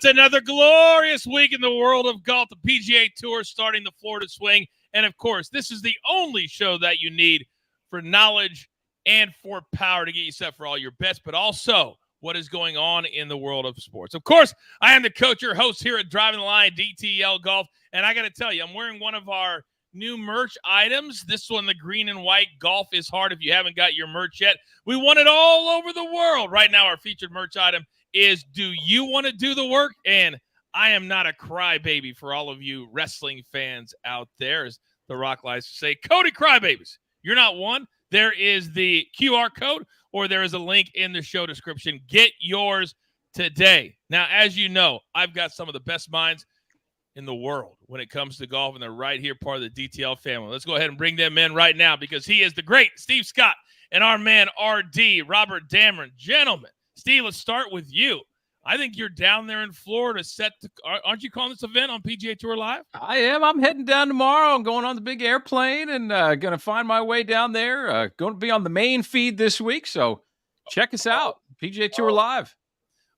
It's another glorious week in the world of golf. The PGA Tour starting the Florida swing. And, of course, this is the only show that you need for knowledge and for power to get you set for all your bets, but also what is going on in the world of sports. Of course, I am the coach, your host here at Driving the Line, DTL Golf. And I got to tell you, I'm wearing one of our new merch items. This one, the green and white Golf is Hard. If you haven't got your merch yet, we want it all over the world. Right now, our featured merch item is Do You Want to Do the Work? And I am not a crybaby for all of you wrestling fans out there, as The Rock likes to say. Cody Crybabies, you're not one. There is the QR code, or there is a link in the show description. Get yours today. Now, as you know, I've got some of the best minds in the world when it comes to golf, and they're right here, part of the DTL family. Let's go ahead and bring them in right now, because he is the great Steve Scott and our man RD, Robert Damron. Gentlemen, Steve, let's start with you. I think you're down there in Florida set to – aren't you calling this event on PGA Tour Live? I am. I'm heading down tomorrow. I'm going on the big airplane and going to find my way down there. Going to be on the main feed this week, so check us out, PGA Tour Live.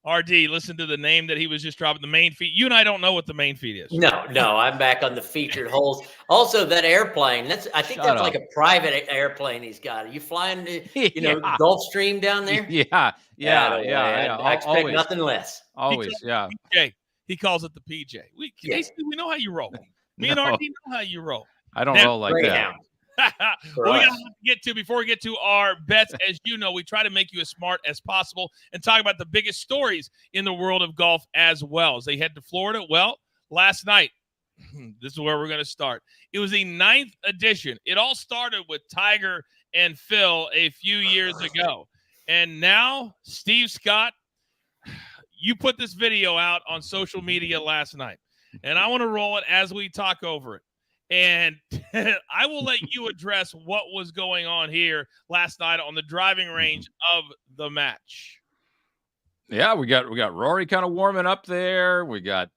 RD, listen to the name that he was just dropping, the main feed. You and I don't know what the main feed is. No, I'm back on the featured holes. Also, that airplane, I think that's like a private airplane he's got. Are you flying to, Gulfstream down there? Yeah. I expect nothing less. Always, yeah. PJ. He calls it the PJ. We know how you roll. Me and RD know how you roll. I don't roll like that. Well, we got to get to, before we get to our bets, as you know, we try to make you as smart as possible and talk about the biggest stories in the world of golf as well. As they head to Florida, well, last night, this is where we're going to start. It was the 9th edition. It all started with Tiger and Phil a few years ago. And now, Steve Scott, you put this video out on social media last night, and I want to roll it as we talk over it. And I will let you address what was going on here last night on the driving range of the match. Yeah, we got Rory kind of warming up there. We got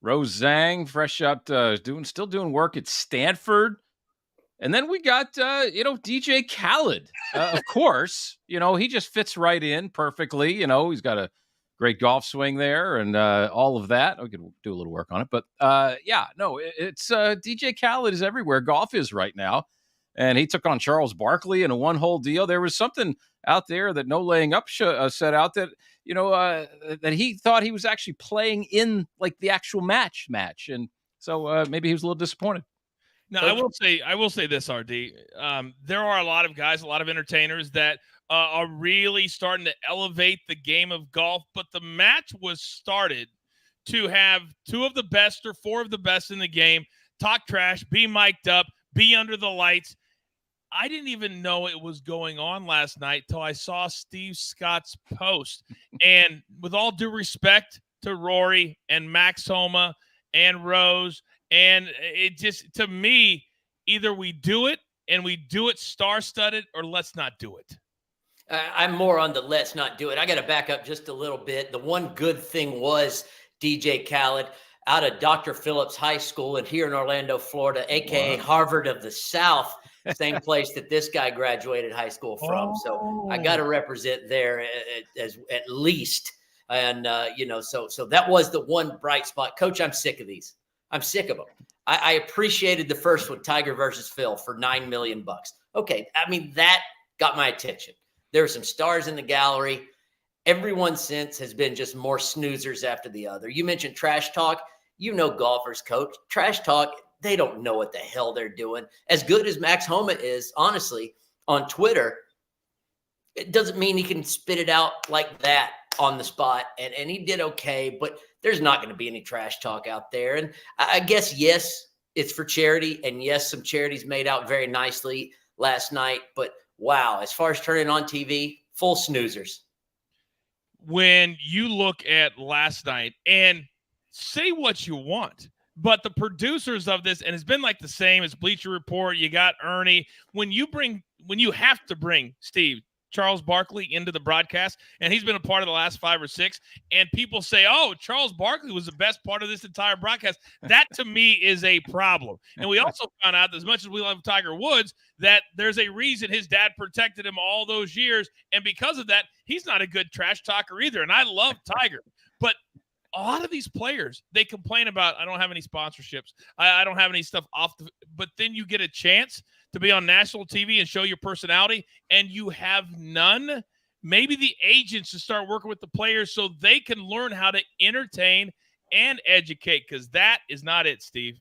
Rose Zhang fresh out, still doing work at Stanford. And then we got DJ Khaled. Of course, he just fits right in perfectly. He's got a great golf swing there and all of that. We could do a little work on it. But, it's DJ Khaled is everywhere. Golf is right now. And he took on Charles Barkley in a one-hole deal. There was something out there that No Laying Up said out that, that he thought he was actually playing in, like, the actual match. And so maybe he was a little disappointed. Now, I will say this, RD. There are a lot of guys, a lot of entertainers that are really starting to elevate the game of golf, but the match was started to have 2 of the best or 4 of the best in the game talk trash, be mic'd up, be under the lights. I didn't even know it was going on last night till I saw Steve Scott's post. And with all due respect to Rory and Max Homa and Rose, and it just, to me, either we do it and we do it star-studded, or let's not do it. I'm more on the let's not do it. I got to back up just a little bit. The one good thing was DJ Khaled out of Dr. Phillips High School and here in Orlando, Florida, a.k.a. Harvard of the South, same place that this guy graduated high school from. So I got to represent there at least. And, so that was the one bright spot. Coach, I'm sick of these. I'm sick of them. I appreciated the first one, Tiger versus Phil, for $9 million. Okay, I mean, that got my attention. There are some stars in the gallery. Everyone since has been just more snoozers after the other. You mentioned trash talk. Golfers, Coach. Trash talk, they don't know what the hell they're doing. As good as Max Homa is, honestly, on Twitter, it doesn't mean he can spit it out like that on the spot. And he did okay, but there's not going to be any trash talk out there. And I guess, yes, it's for charity. And yes, some charities made out very nicely last night. But wow, as far as turning on TV, full snoozers. When you look at last night, and say what you want, but the producers of this, and it's been like the same as Bleacher Report, you got Ernie, when you have to bring, Steve, Charles Barkley into the broadcast, and he's been a part of the last 5 or 6, and people say, oh, Charles Barkley was the best part of this entire broadcast. That, to me, is a problem. And we also found out that as much as we love Tiger Woods, that there's a reason his dad protected him all those years, and because of that, he's not a good trash talker either, and I love Tiger. But a lot of these players, they complain about, I don't have any sponsorships. I don't have any stuff but then you get a chance to be on national TV and show your personality and you have none. Maybe the agents should start working with the players so they can learn how to entertain and educate, because that is not it, Steve.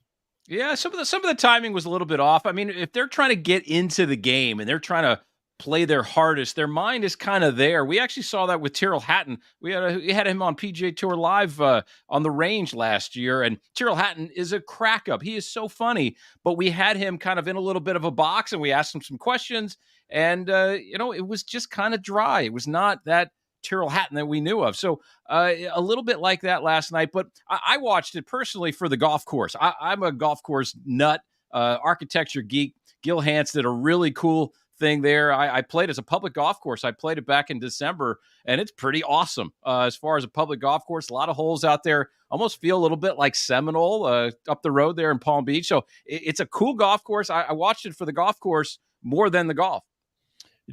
Yeah, some of the timing was a little bit off. I mean, if they're trying to get into the game and they're trying to play their hardest, their mind is kind of there. We actually saw that with Tyrrell Hatton. We had him on PGA Tour Live on the range last year, and Tyrrell Hatton is a crack up. He is so funny, but we had him kind of in a little bit of a box, and we asked him some questions, and it was just kind of dry. It was not that Tyrrell Hatton that we knew of. So a little bit like that last night, but I watched it personally for the golf course. I'm a golf course nut, architecture geek. Gil Hance did a really cool thing there. I played as a public golf course. I played it back in December, and it's pretty awesome as far as a public golf course. A lot of holes out there. Almost feel a little bit like Seminole up the road there in Palm Beach. So it's a cool golf course. I watched it for the golf course more than the golf.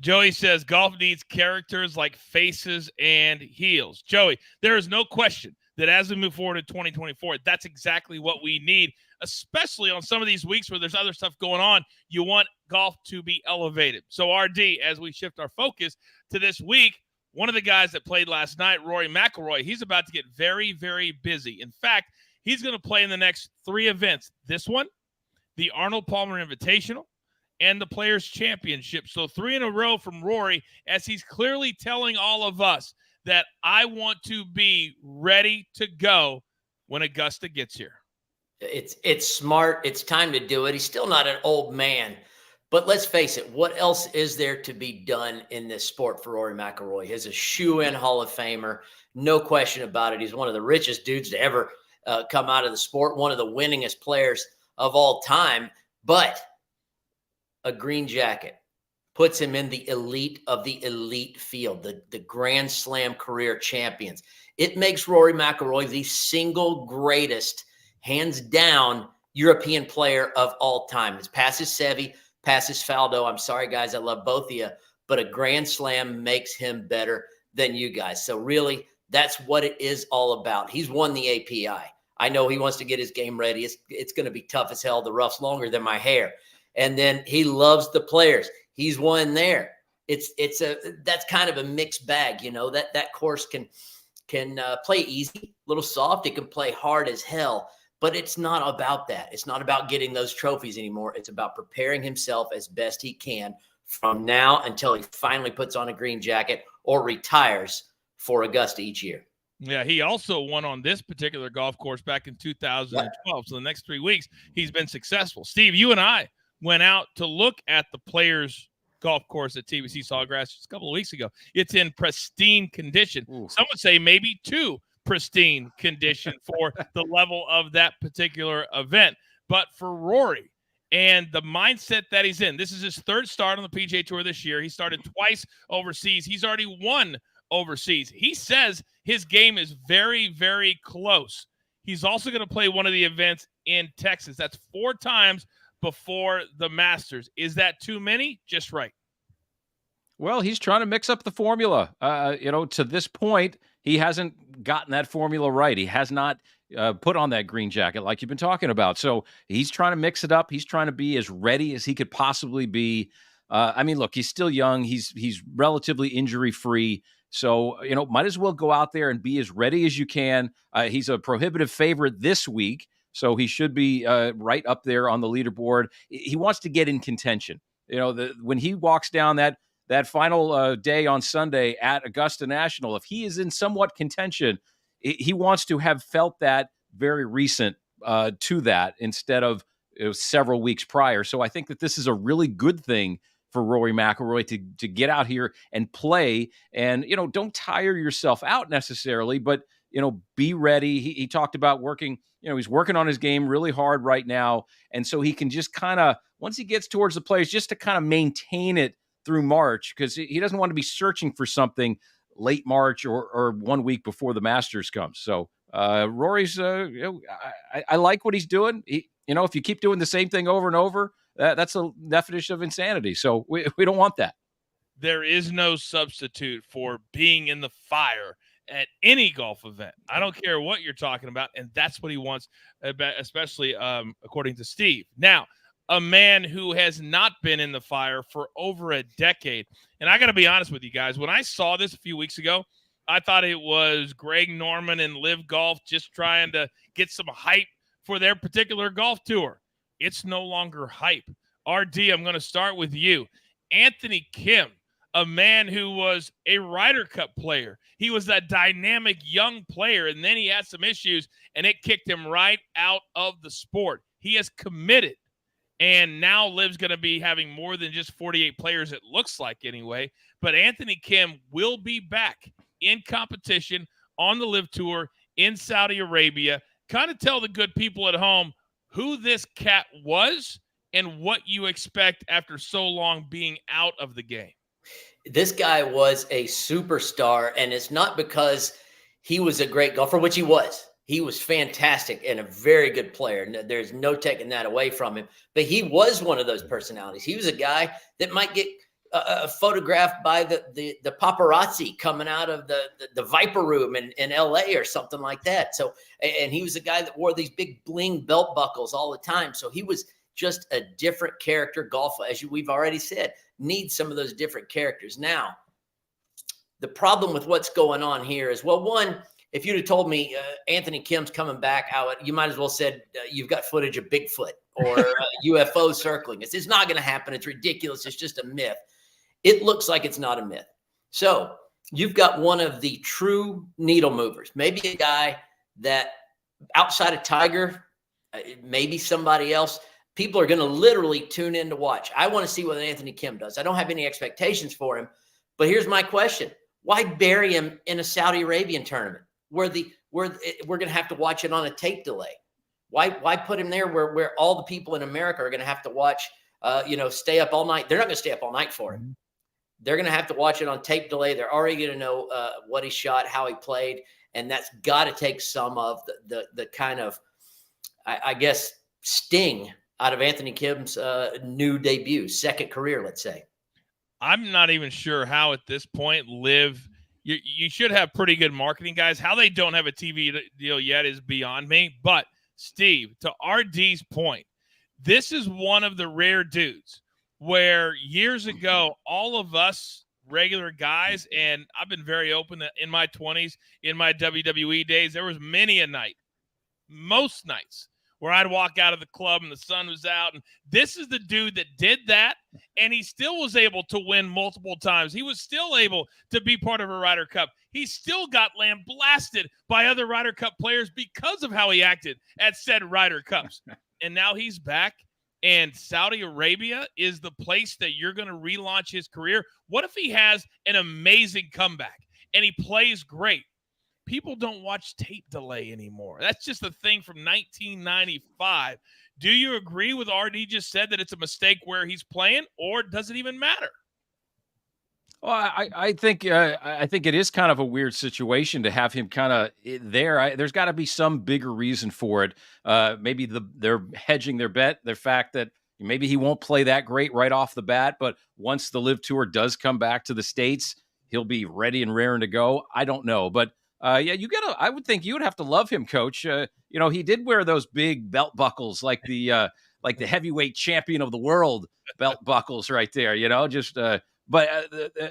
Joey says golf needs characters like faces and heels. Joey, there is no question that as we move forward to 2024, that's exactly what we need, especially on some of these weeks where there's other stuff going on. You want golf to be elevated. So, RD, as we shift our focus to this week, one of the guys that played last night, Rory McIlroy, he's about to get very, very busy. In fact, he's going to play in the next 3 events. This one, the Arnold Palmer Invitational, and the Players' Championship. So 3 in a row from Rory, as he's clearly telling all of us that I want to be ready to go when Augusta gets here. It's smart. It's time to do it. He's still not an old man. But let's face it, what else is there to be done in this sport for Rory McIlroy? He's a shoe-in Hall of Famer. No question about it. He's one of the richest dudes to ever come out of the sport, one of the winningest players of all time. But a green jacket puts him in the elite of the elite field, the Grand Slam career champions. It makes Rory McIlroy the single greatest, hands down, European player of all time. It's passes Seve, passes Faldo. I'm sorry, guys, I love both of you, but a Grand Slam makes him better than you guys. So really, that's what it is all about. He's won the API. I know he wants to get his game ready. It's going to be tough as hell. The rough's longer than my hair. And then he loves the players. He's won there. That's kind of a mixed bag, that course can play easy, a little soft. It can play hard as hell, but it's not about that. It's not about getting those trophies anymore. It's about preparing himself as best he can from now until he finally puts on a green jacket or retires for Augusta each year. Yeah, he also won on this particular golf course back in 2012. Yep. So the next 3 weeks, he's been successful. Steve, you and I went out to look at the Players golf course at TBC Sawgrass just a couple of weeks ago. It's in pristine condition. Ooh. Some would say maybe too pristine condition for the level of that particular event. But for Rory and the mindset that he's in, this is his 3rd start on the PGA Tour this year. He started twice overseas. He's already won overseas. He says his game is very, very close. He's also going to play one of the events in Texas. That's 4 times before the Masters. Is that too many? Just right. Well, he's trying to mix up the formula. To this point, he hasn't gotten that formula right. He has not put on that green jacket like you've been talking about. So he's trying to mix it up. He's trying to be as ready as he could possibly be. Look, he's still young. He's relatively injury-free. So, might as well go out there and be as ready as you can. He's a prohibitive favorite this week, so he should be right up there on the leaderboard. He wants to get in contention. When he walks down that final day on Sunday at Augusta National, if he is in somewhat contention, he wants to have felt that very recent to that instead of several weeks prior. So I think that this is a really good thing for Rory McIlroy to get out here and play, and don't tire yourself out necessarily, but be ready. He talked about working. He's working on his game really hard right now, and so he can just kind of, once he gets towards the Players, just to kind of maintain it through March, because he doesn't want to be searching for something late March or 1 week before the Masters comes. So Rory's, I like what he's doing. If you keep doing the same thing over and over, that's a definition of insanity. So we don't want that. There is no substitute for being in the fire at any golf event. I don't care what you're talking about, and that's what he wants, especially according to Steve. Now, a man who has not been in the fire for over a decade. And I got to be honest with you guys. When I saw this a few weeks ago, I thought it was Greg Norman and Live Golf just trying to get some hype for their particular golf tour. It's no longer hype. RD, I'm going to start with you. Anthony Kim, a man who was a Ryder Cup player. He was a dynamic young player, and then he had some issues, and it kicked him right out of the sport. He has committed. And now Liv's going to be having more than just 48 players, it looks like anyway. But Anthony Kim will be back in competition on the Live Tour in Saudi Arabia. Kind of tell the good people at home who this cat was and what you expect after so long being out of the game. This guy was a superstar, and it's not because he was a great golfer, which he was. He was fantastic and a very good player. There's no taking that away from him. But he was one of those personalities. He was a guy that might get photographed by the paparazzi coming out of the Viper Room in LA or something like that. So, and he was a guy that wore these big bling belt buckles all the time. So he was just a different character. Golf, as we've already said, needs some of those different characters. Now, the problem with what's going on here is, well, one, if you'd have told me Anthony Kim's coming back, you might as well said you've got footage of Bigfoot or UFO circling. It's not going to happen. It's ridiculous. It's just a myth. It looks like it's not a myth. So you've got one of the true needle movers, maybe a guy that outside of Tiger, maybe somebody else, people are going to literally tune in to watch. I want to see what Anthony Kim does. I don't have any expectations for him, but here's my question. Why bury him in a Saudi Arabian tournament where we're going to have to watch it on a tape delay? Why put him there where all the people in America are going to have to watch, stay up all night? They're not going to stay up all night for him. They're going to have to watch it on tape delay. They're already going to know what he shot, how he played, and that's got to take some of the kind of, I guess, sting out of Anthony Kim's new debut, second career, let's say. I'm not even sure how at this point Live. You should have pretty good marketing, guys. How they don't have a TV deal yet is beyond me. But, Steve, to RD's point, this is one of the rare dudes where years ago, all of us regular guys, and I've been very open in my 20s, in my WWE days, there was many a night, most nights, where I'd walk out of the club and the sun was out. And this is the dude that did that, and he still was able to win multiple times. He was still able to be part of a Ryder Cup. He still got lambasted by other Ryder Cup players because of how he acted at said Ryder Cups. And now he's back, and Saudi Arabia is the place that you're going to relaunch his career. What if he has an amazing comeback and he plays great? People don't watch tape delay anymore. That's just a thing from 1995. Do you agree with RD just said that it's a mistake where he's playing, or does it even matter? Well, I think it is kind of a weird situation to have him kind of there. There's got to be some bigger reason for it. Maybe they're hedging their bet, the fact that maybe he won't play that great right off the bat, but once the Live Tour does come back to the States, he'll be ready and raring to go. I don't know, but I would think you would have to love him, Coach. He did wear those big belt buckles, like the heavyweight champion of the world belt buckles, right there. But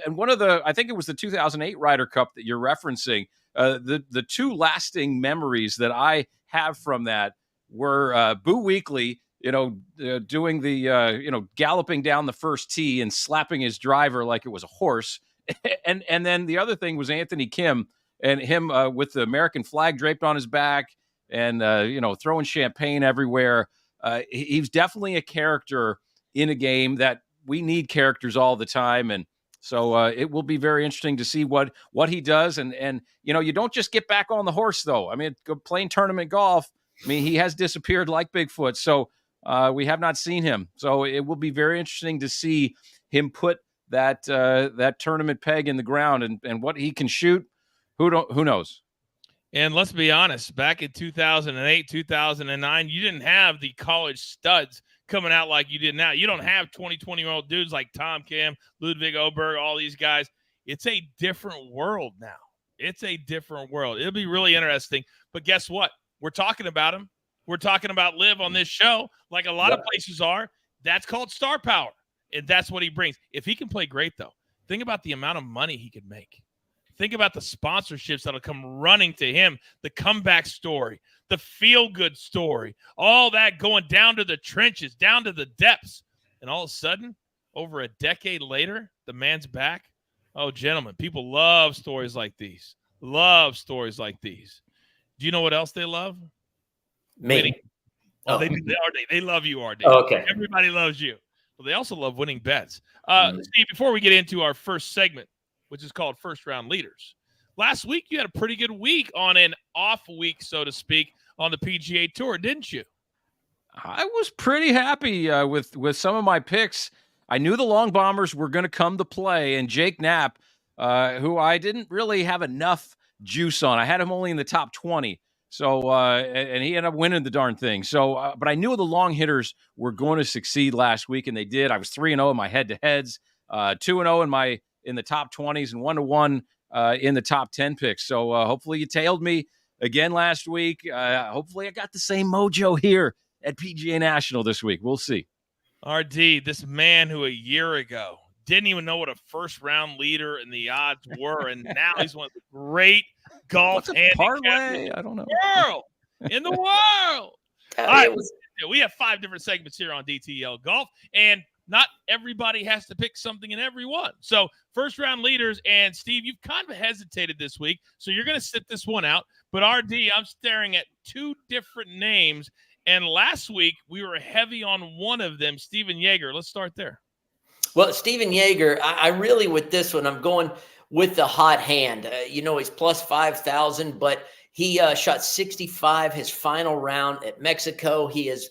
one of I think it was the 2008 Ryder Cup that you're referencing. The two lasting memories that I have from that were Boo Weekley, doing the galloping down the first tee and slapping his driver like it was a horse, and then the other thing was Anthony Kim. And him with the American flag draped on his back and, throwing champagne everywhere. He's definitely a character in a game that we need characters all the time. And so it will be very interesting to see what he does. And you don't just get back on the horse, though. I mean, playing tournament golf, he has disappeared like Bigfoot. So we have not seen him. So it will be very interesting to see him put that tournament peg in the ground and what he can shoot. Who knows? And let's be honest, back in 2008, 2009, you didn't have the college studs coming out like you did now. You don't have 20-20-year-old dudes like Tom Kim, Ludwig Oberg, all these guys. It's a different world now. It's a different world. It'll be really interesting. But guess what? We're talking about him. We're talking about Liv on this show, like a lot of places are. That's called star power, and that's what he brings. If he can play great, though, think about the amount of money he could make. Think about the sponsorships that'll come running to him, the comeback story, the feel-good story, all that going down to the trenches, down to the depths. And all of a sudden, over a decade later, the man's back. Oh, gentlemen, people love stories like these. Love stories like these. Do you know what else they love? Me. Winning. Oh, they do. They love you, RD. Oh, okay. Everybody loves you. But they also love winning bets. Steve, before we get into our first segment, which is called First Round Leaders, last week you had a pretty good week on an off week, so to speak, on the PGA Tour, didn't you? I was pretty happy with some of my picks. I knew the long bombers were going to come to play, and Jake Knapp, who I didn't really have enough juice on. I had him only in the top 20. So, and he ended up winning the darn thing. So, but I knew the long hitters were going to succeed last week, and they did. I was 3-0 in my head-to-heads, 2-0 in the top 20s, and 1-1 in the top 10 picks. So, hopefully you tailed me again last week. Hopefully I got the same mojo here at PGA National this week. We'll see. RD, this man who a year ago didn't even know what a first-round leader and the odds were, and now he's one of the great golf parlay? I don't know. In the world. All right, we have 5 different segments here on DTL Golf, and not everybody has to pick something in every one. So first round leaders, and Steve, you've kind of hesitated this week, so you're going to sit this one out. But RD, I'm staring at 2 different names, and last week we were heavy on one of them, Steven Jaeger. Let's start there. Well, Steven Jaeger, I really, with this one, I'm going with the hot hand. He's plus 5,000, but he shot 65 his final round at Mexico. He has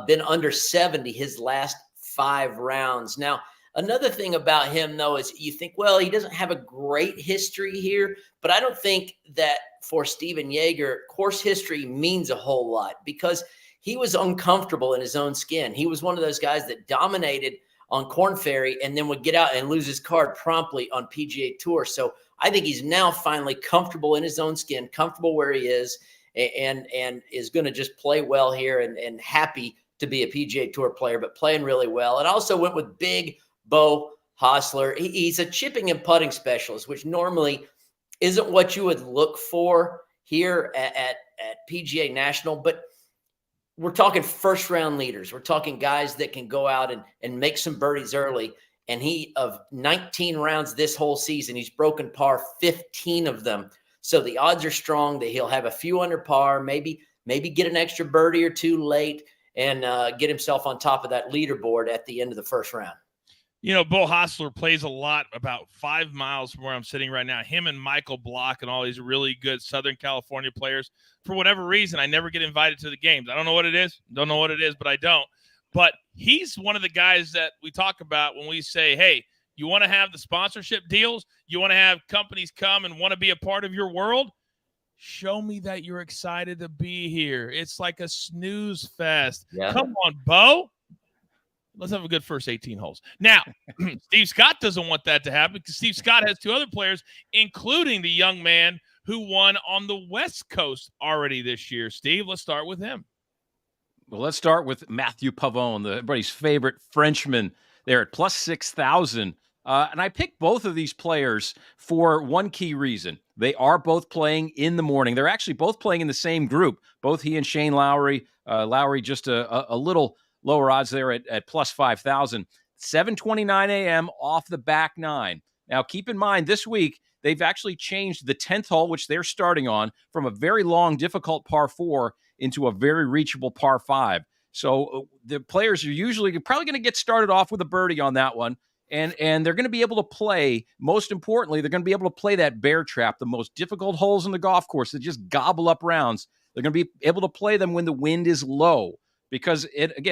been under 70 his last 5 rounds. Now, another thing about him, though, is you think, well, he doesn't have a great history here, but I don't think that for Steven Jaeger, course history means a whole lot because he was uncomfortable in his own skin. He was one of those guys that dominated on Korn Ferry and then would get out and lose his card promptly on PGA Tour. So I think he's now finally comfortable in his own skin, comfortable where he is, and is going to just play well here and happy to be a PGA Tour player, but playing really well. And I also went with Big Bo Hostler. He's a chipping and putting specialist, which normally isn't what you would look for here at PGA National, but we're talking first round leaders. We're talking guys that can go out and make some birdies early. And he, of 19 rounds this whole season, he's broken par 15 of them. So the odds are strong that he'll have a few under par, maybe get an extra birdie or 2 late and get himself on top of that leaderboard at the end of the first round. You know, Bo Hostler plays a lot about 5 miles from where I'm sitting right now. Him and Michael Block and all these really good Southern California players. For whatever reason, I never get invited to the games. I don't know what it is. Don't know what it is, but I don't. But he's one of the guys that we talk about when we say, hey, you want to have the sponsorship deals? You want to have companies come and want to be a part of your world? Show me that you're excited to be here. It's like a snooze fest. Yeah. Come on, Bo. Let's have a good first 18 holes. Now, Steve Scott doesn't want that to happen because Steve Scott has 2 other players, including the young man who won on the West Coast already this year. Steve, let's start with him. Well, let's start with Matthew Pavone, everybody's favorite Frenchman there at plus 6,000. And I picked both of these players for one key reason. They are both playing in the morning. They're actually both playing in the same group, both he and Shane Lowry. Lowry just a little lower odds there at plus 5,000. 7:29 a.m. off the back 9. Now, keep in mind, this week, they've actually changed the 10th hole, which they're starting on, from a very long, difficult par 4 into a very reachable par 5. So the players are probably going to get started off with a birdie on that one. And they're going to be able to play, most importantly, they're going to be able to play that bear trap, the most difficult holes in the golf course that just gobble up rounds. They're going to be able to play them when the wind is low. Because,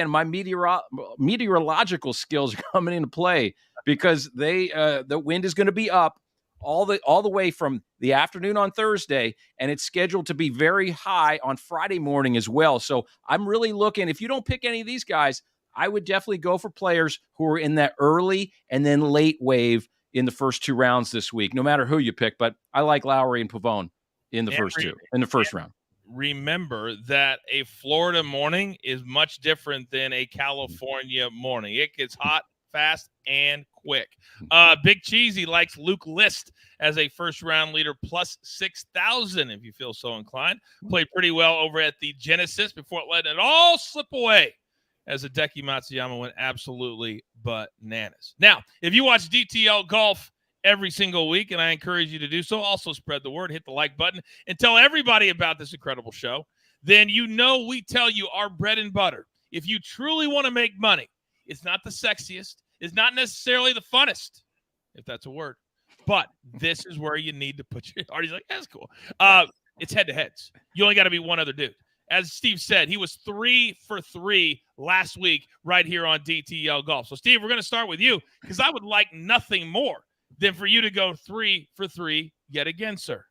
my meteorological skills are coming into play because the wind is going to be up all the way from the afternoon on Thursday, and it's scheduled to be very high on Friday morning as well. So I'm really looking, if you don't pick any of these guys, I would definitely go for players who are in that early and then late wave in the first 2 rounds this week, no matter who you pick. But I like Lowry and Pavone in the first round. Remember that a Florida morning is much different than a California morning. It gets hot, fast, and quick. Big Cheesy likes Luke List as a first-round leader, plus 6,000 if you feel so inclined. Played pretty well over at the Genesis before letting it all slip away as Hideki Matsuyama went absolutely bananas. Now, if you watch DTL Golf every single week, and I encourage you to do so, also spread the word, hit the like button, and tell everybody about this incredible show, then you know we tell you our bread and butter. If you truly want to make money, it's not the sexiest, it's not necessarily the funnest, if that's a word, but this is where you need to put your – Artie's like, that's cool. It's head-to-heads. You only got to be one other dude. As Steve said, he was 3 for 3 last week right here on DTL Golf. So, Steve, we're going to start with you because I would like nothing more than for you to go 3 for 3 yet again, sir.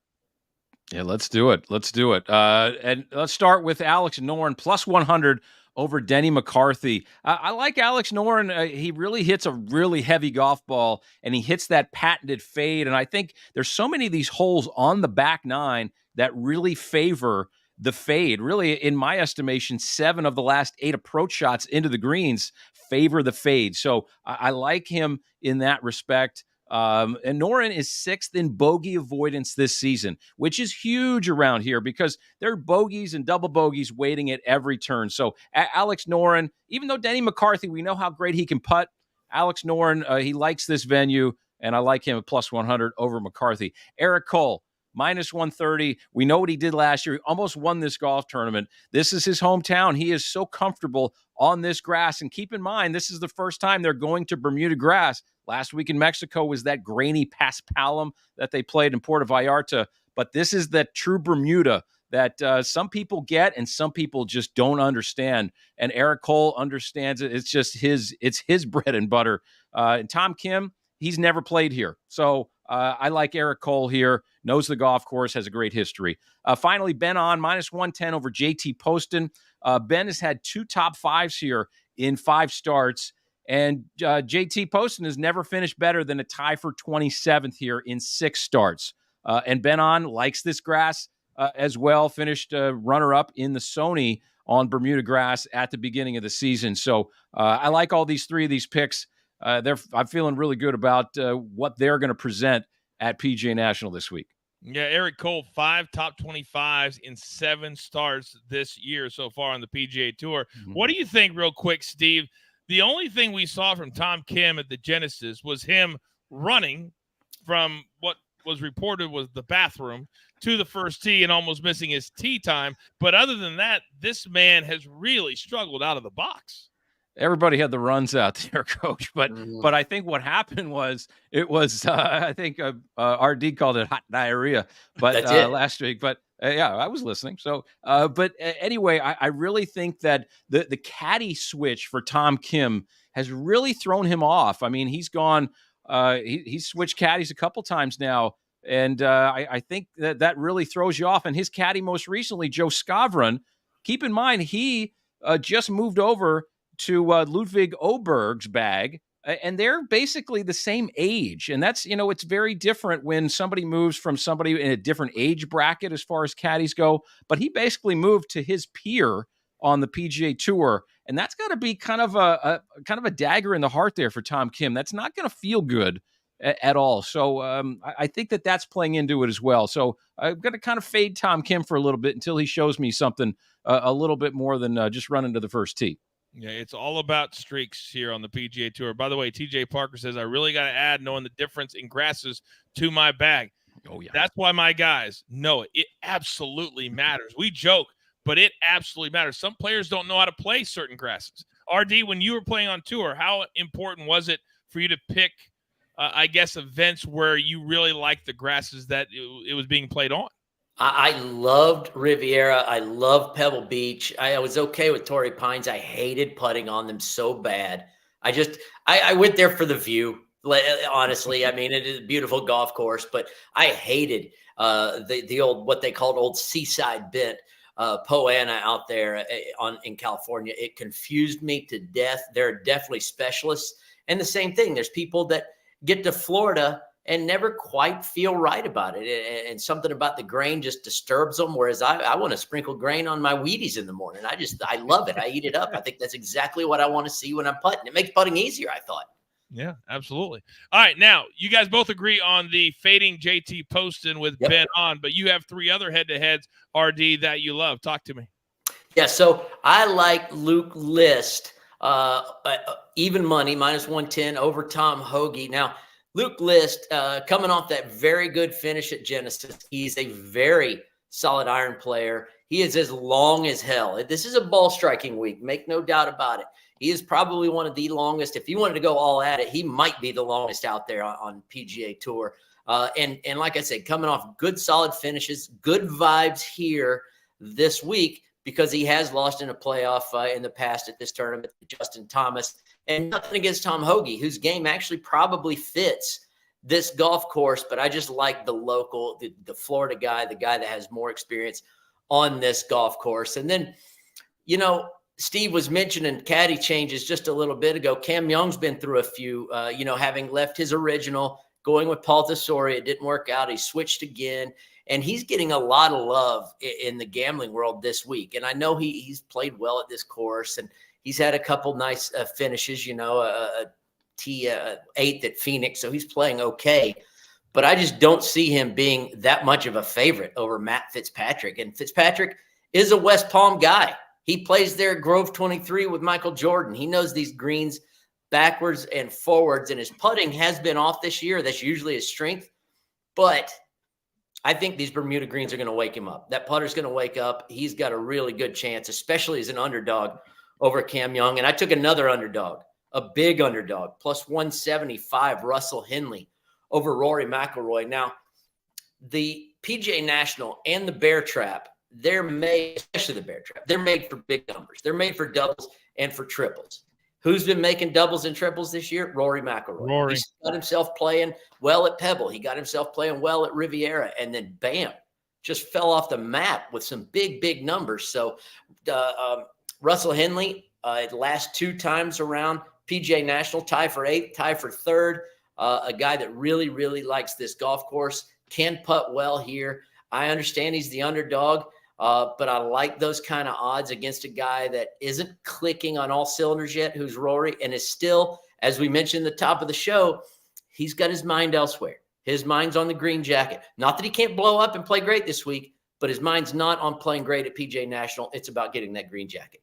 Yeah, let's do it. And let's start with Alex Noren, plus 100 over Denny McCarthy. I like Alex Noren. He really hits a really heavy golf ball, and he hits that patented fade. And I think there's so many of these holes on the back nine that really favor the fade. Really, in my estimation, 7 of the last 8 approach shots into the greens favor the fade. So I like him in that respect. And Noren is 6th in bogey avoidance this season, which is huge around here because there are bogeys and double bogeys waiting at every turn. So Alex Noren, even though Denny McCarthy, we know how great he can putt, Alex Noren, he likes this venue, and I like him at plus 100 over McCarthy. Eric Cole, minus 130. We know what he did last year. He almost won this golf tournament. This is his hometown. He is so comfortable on this grass. And keep in mind, this is the first time they're going to Bermuda grass. Last week in Mexico was that grainy Paspalum that they played in Puerto Vallarta. But this is that true Bermuda that some people get and some people just don't understand. And Eric Cole understands it. It's just his bread and butter. And Tom Kim, he's never played here. So I like Eric Cole here. Knows the golf course, has a great history. Finally, Ben on, minus 110 over JT Poston. Ben has had 2 top 5s here in 5 starts. And JT Poston has never finished better than a tie for 27th here in 6 starts. And Ben on likes this grass as well. Finished runner-up in the Sony on Bermuda grass at the beginning of the season. So I like all 3 of these picks. I'm feeling really good about what they're going to present at PGA National this week. Yeah, Eric Cole, 5 top 25s in 7 starts this year so far on the PGA Tour. Mm-hmm. What do you think, real quick, Steve? The only thing we saw from Tom Kim at the Genesis was him running from what was reported was the bathroom to the first tee and almost missing his tee time. But other than that, this man has really struggled out of the box. Everybody had the runs out there, Coach. But I think what happened was I think RD called it hot diarrhea, but last week. But yeah, I was listening. So, but anyway, I really think that the caddy switch for Tom Kim has really thrown him off. I mean, he's gone. He's switched caddies a couple times now, and I think that really throws you off. And his caddy most recently, Joe Skavron. Keep in mind, he just moved over to Ludwig Oberg's bag, and they're basically the same age. And that's, it's very different when somebody moves from somebody in a different age bracket as far as caddies go. But he basically moved to his peer on the PGA Tour, and that's got to be kind of a dagger in the heart there for Tom Kim. That's not going to feel good at all. So I think that's playing into it as well. So I'm going to kind of fade Tom Kim for a little bit until he shows me something a little bit more than just running to the first tee. Yeah, it's all about streaks here on the PGA Tour. By the way, TJ Parker says, I really got to add knowing the difference in grasses to my bag. Oh, yeah. That's why my guys know it. It absolutely matters. We joke, but it absolutely matters. Some players don't know how to play certain grasses. RD, when you were playing on tour, how important was it for you to pick, events where you really liked the grasses that it was being played on? I loved Riviera. I loved Pebble Beach. I was okay with Torrey Pines. I hated putting on them so bad. I went there for the view, honestly. I mean, it is a beautiful golf course, but I hated the old, what they called old seaside bent, Poa annua out there in California. It confused me to death. There are definitely specialists. And the same thing, there's people that get to Florida and never quite feel right about it. And something about the grain just disturbs them. Whereas I want to sprinkle grain on my Wheaties in the morning. I love it. I eat it up. I think that's exactly what I want to see when I'm putting. It makes putting easier, I thought. Yeah, absolutely. All right, now you guys both agree on the fading JT Poston with Ben on, but you have 3 other head-to-heads, RD, that you love. Talk to me. Yeah, so I like Luke List, even money, -110 over Tom Hoge. Now, Luke List, coming off that very good finish at Genesis, he's a very solid iron player. He is as long as hell. This is a ball striking week, make no doubt about it. He is probably one of the longest. If he wanted to go all at it, he might be the longest out there on PGA Tour. And like I said, coming off good, solid finishes, good vibes here this week, because he has lost in a playoff in the past at this tournament to Justin Thomas. And nothing against Tom Hoge, whose game actually probably fits this golf course. But I just like the local, the Florida guy, the guy that has more experience on this golf course. And then, Steve was mentioning caddy changes just a little bit ago. Cam Young's been through a few, having left his original, going with Paul Tesori. It didn't work out. He switched again. And he's getting a lot of love in the gambling world this week. And I know he's played well at this course, and he's had a couple nice finishes, a T8 at Phoenix. So he's playing okay. But I just don't see him being that much of a favorite over Matt Fitzpatrick. And Fitzpatrick is a West Palm guy. He plays there at Grove 23 with Michael Jordan. He knows these greens backwards and forwards, and his putting has been off this year. That's usually his strength. But I think these Bermuda greens are going to wake him up. That putter's going to wake up. He's got a really good chance, especially as an underdog over Cam Young. And I took another underdog, a big underdog, +175, Russell Henley over Rory McIlroy. Now, the PGA National and the Bear Trap, they're made, especially the Bear Trap, they're made for big numbers. They're made for doubles and for triples. Who's been making doubles and triples this year? Rory McIlroy. He's got himself playing well at Pebble. He got himself playing well at Riviera. And then, bam, just fell off the map with some big, big numbers. So Russell Henley, last 2 times around, PGA National, tie for 8th, tie for 3rd. A guy that really, really likes this golf course, can putt well here. I understand he's the underdog. But I like those kind of odds against a guy that isn't clicking on all cylinders yet, who's Rory, and is still, as we mentioned at the top of the show, he's got his mind elsewhere. His mind's on the green jacket. Not that he can't blow up and play great this week, but his mind's not on playing great at PGA National. It's about getting that green jacket.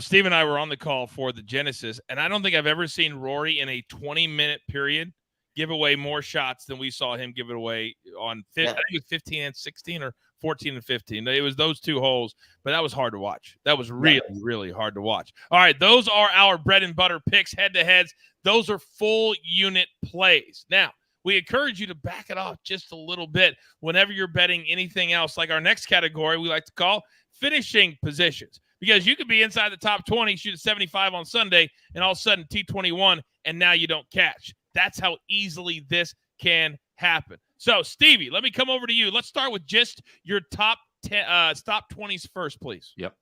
Steve and I were on the call for the Genesis, and I don't think I've ever seen Rory in a 20-minute period give away more shots than we saw him give it away on I think it was 15 and 16 or 14 and 15. It was those 2 holes, but that was hard to watch. That was really, really hard to watch. All right, those are our bread and butter picks, head-to-heads. Those are full unit plays. Now, we encourage you to back it off just a little bit whenever you're betting anything else, like our next category we like to call finishing positions, because you could be inside the top 20, shoot a 75 on Sunday, and all of a sudden T21, and now you don't catch. That's how easily this can happen. So, Stevie, let me come over to you. Let's start with just your top 20s first, please. Yep.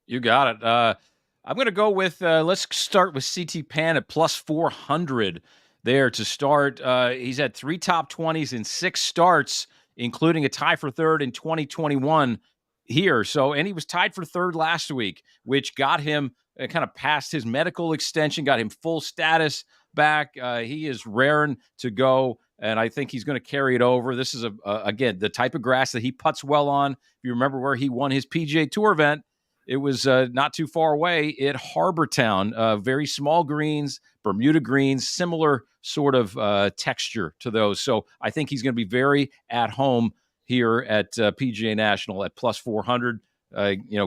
You got it. I'm going to go with, let's start with CT Pan at +400 there to start. He's had 3 top 20s in 6 starts, including a tie for 3rd in 2021 here. And he was tied for 3rd last week, which got him kind of past his medical extension, got him full status back. He is raring to go, and I think he's going to carry it over. This is, again, the type of grass that he putts well on. If you remember where he won his PGA Tour event, it was not too far away at Harbor Town. Very small greens, Bermuda greens, similar sort of texture to those. So I think he's going to be very at home here at PGA National at +400.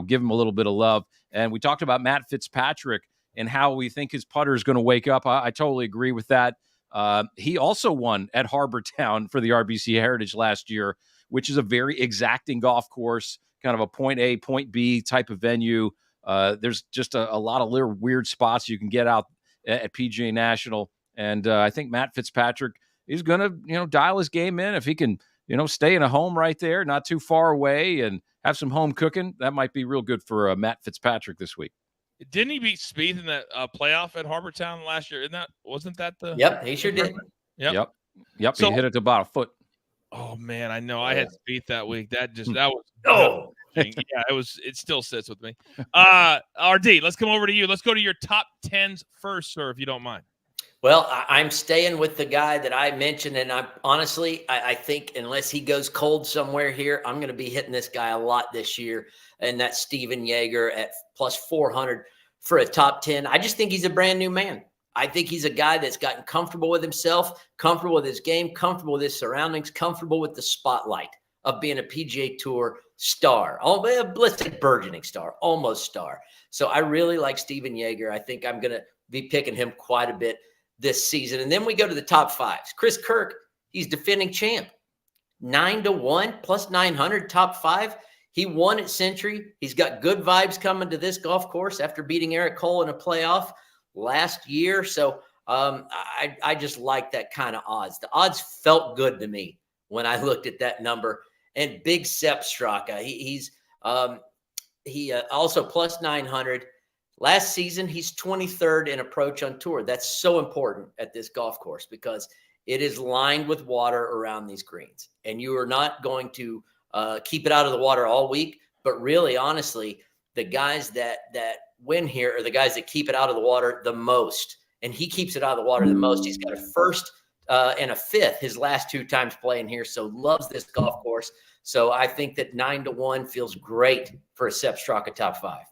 Give him a little bit of love. And we talked about Matt Fitzpatrick and how we think his putter is going to wake up. I totally agree with that. He also won at Harbor Town for the RBC Heritage last year, which is a very exacting golf course, kind of a point A, point B type of venue. There's just a lot of little weird spots you can get out at PGA National. And I think Matt Fitzpatrick is going to, dial his game in. If he can, stay in a home right there, not too far away, and have some home cooking, that might be real good for Matt Fitzpatrick this week. Didn't he beat Spieth in that playoff at Harbor Town last year? Wasn't that the? Yep, he sure did. Yep. He So, hit it to about a foot. oh man, I know I had Spieth that week. That was Oh, yeah, it still sits with me. RD, let's come over to you. Let's go to your top 10s first, sir, if you don't mind. well, I'm staying with the guy that I mentioned, and I think unless he goes cold somewhere here, I'm going to be hitting this guy a lot this year, and that's Steven Jaeger at plus 400 for a top 10. I just think he's a brand new man. I think he's a guy that's gotten comfortable with himself, comfortable with his game, comfortable with his surroundings, comfortable with the spotlight of being a PGA Tour star. Let's say burgeoning star, almost star. So I really like Steven Jaeger. I think I'm going to be picking him quite a bit this season. And then we go to the top fives. Chris Kirk, he's defending champ. 9-1 plus 900 top five. He won at Century. He's got good vibes coming to this golf course after beating Eric Cole in a playoff last year. So I just like that kind of odds. The odds felt good to me when I looked at that number. And big Sepp Straka, he's also plus 900. Last season, he's 23rd in approach on tour. That's so important at this golf course because it is lined with water around these greens. And you are not going to keep it out of the water all week. But really, honestly, the guys that win here are the guys that keep it out of the water the most. And he keeps it out of the water the most. He's got a first and a fifth his last 2 times playing here. So loves this golf course. So I think that 9-1 feels great for a Sepp Straka top 5.